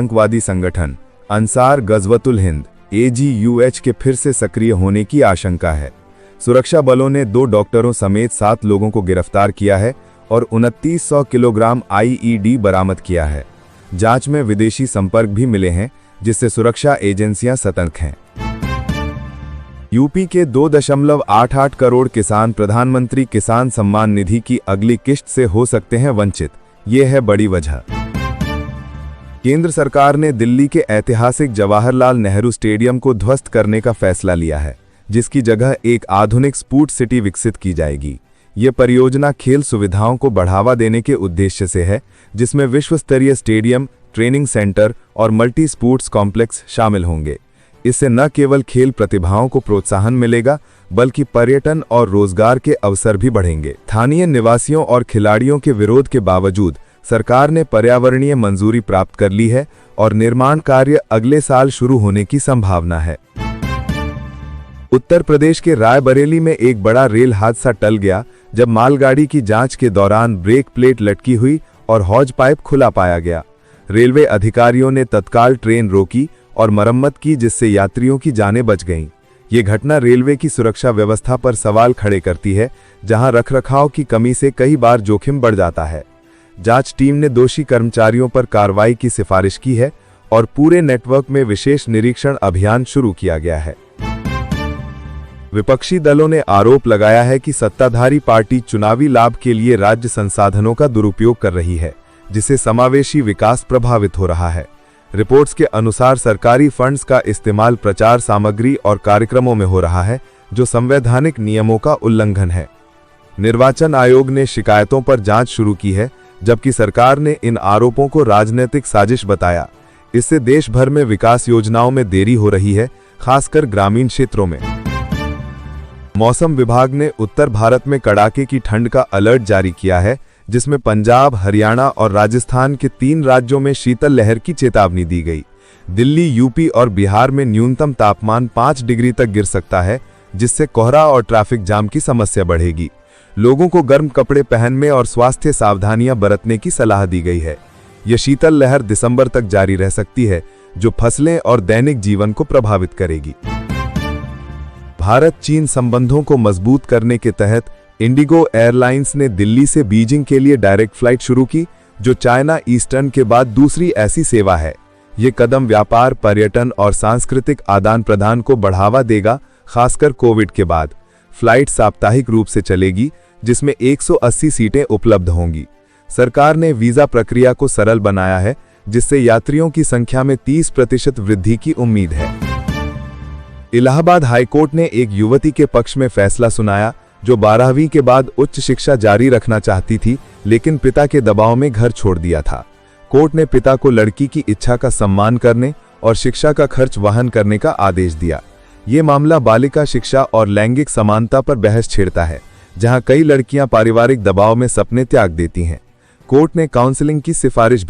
आतंकवादी संगठन अंसार गज़वतुल हिंद AGUH के फिर से सक्रिय होने की आशंका है। सुरक्षा बलों ने 2 डॉक्टरों समेत 7 लोगों को गिरफ्तार किया है और 2900 किलोग्राम IED बरामद किया है। जांच में विदेशी संपर्क भी मिले हैं, जिससे सुरक्षा एजेंसियां सतर्क हैं। यूपी के 2.88 करोड़ किसान प्रधानमंत्री किसान सम्मान निधि की अगली किश्त से हो सकते हैं वंचित। ये है बड़ी वजह। केंद्र सरकार ने दिल्ली के ऐतिहासिक जवाहरलाल नेहरू स्टेडियम को ध्वस्त करने का फैसला लिया है, जिसकी जगह एक आधुनिक स्पोर्ट्स सिटी विकसित की जाएगी। ये परियोजना खेल सुविधाओं को बढ़ावा देने के उद्देश्य से है, जिसमें विश्व स्तरीय स्टेडियम, ट्रेनिंग सेंटर और मल्टी स्पोर्ट्स कॉम्प्लेक्स शामिल होंगे। इससे न केवल खेल प्रतिभाओं को प्रोत्साहन मिलेगा, बल्कि पर्यटन और रोजगार के अवसर भी बढ़ेंगे। स्थानीय निवासियों और खिलाड़ियों के विरोध के बावजूद सरकार ने पर्यावरणीय मंजूरी प्राप्त कर ली है और निर्माण कार्य अगले साल शुरू होने की संभावना है। उत्तर प्रदेश के रायबरेली में एक बड़ा रेल हादसा टल गया, जब मालगाड़ी की जांच के दौरान ब्रेक प्लेट लटकी हुई और हौज पाइप खुला पाया गया। रेलवे अधिकारियों ने तत्काल ट्रेन रोकी और मरम्मत की, जिससे यात्रियों की जानें बच गईं। ये घटना रेलवे की सुरक्षा व्यवस्था पर सवाल खड़े करती है, जहां रखरखाव की कमी से कई बार जोखिम बढ़ जाता है। जांच टीम ने दोषी कर्मचारियों पर कार्रवाई की सिफारिश की है और पूरे नेटवर्क में विशेष निरीक्षण अभियान शुरू किया गया है। विपक्षी दलों ने आरोप लगाया है कि सत्ताधारी पार्टी चुनावी लाभ के लिए राज्य संसाधनों का दुरुपयोग कर रही है, जिससे समावेशी विकास प्रभावित हो रहा है। रिपोर्ट्स के अनुसार सरकारी फंड्स का इस्तेमाल प्रचार सामग्री और कार्यक्रमों में हो रहा है, जो संवैधानिक नियमों का उल्लंघन है। निर्वाचन आयोग ने शिकायतों पर जांच शुरू की है, जबकि सरकार ने इन आरोपों को राजनीतिक साजिश बताया। इससे देश भर में विकास योजनाओं में देरी हो रही है, खासकर ग्रामीण क्षेत्रों में। मौसम विभाग ने उत्तर भारत में कड़ाके की ठंड का अलर्ट जारी किया है, जिसमें पंजाब, हरियाणा और राजस्थान के 3 राज्यों में शीतल लहर की चेतावनी दी गई। दिल्ली, यूपी और बिहार में न्यूनतम तापमान 5 डिग्री तक गिर सकता है, जिससे कोहरा और ट्रैफिक जाम की समस्या बढ़ेगी। लोगों को गर्म कपड़े पहनने और स्वास्थ्य सावधानियां बरतने की सलाह दी गई है। यह शीतल लहर दिसंबर तक जारी रह सकती है, जो फसलें और दैनिक जीवन को प्रभावित करेगी। भारत चीन संबंधों को मजबूत करने के तहत इंडिगो एयरलाइंस ने दिल्ली से बीजिंग के लिए डायरेक्ट फ्लाइट शुरू की, जो चाइना ईस्टर्न के बाद दूसरी ऐसी सेवा है। ये कदम व्यापार, पर्यटन और सांस्कृतिक आदान प्रदान को बढ़ावा देगा, खासकर कोविड के बाद। फ्लाइट साप्ताहिक रूप से चलेगी, जिसमें 180 सीटें उपलब्ध होंगी। सरकार ने वीजा प्रक्रिया को सरल बनाया है, जिससे यात्रियों की संख्या में 30% वृद्धि की उम्मीद है। इलाहाबाद हाईकोर्ट ने एक युवती के पक्ष में फैसला सुनाया, जो 12वीं के बाद उच्च शिक्षा जारी रखना चाहती थी, लेकिन पिता के दबाव में घर छोड़ दिया था। कोर्ट ने पिता को लड़की की इच्छा का सम्मान करने और शिक्षा का खर्च वहन करने का आदेश दिया। ये मामला बालिका शिक्षा और लैंगिक समानता पर बहस छेड़ता है, जहां कई लड़कियां पारिवारिक दबाव में सपने त्याग देती हैं। कोर्ट ने काउंसलिंग की सिफारिश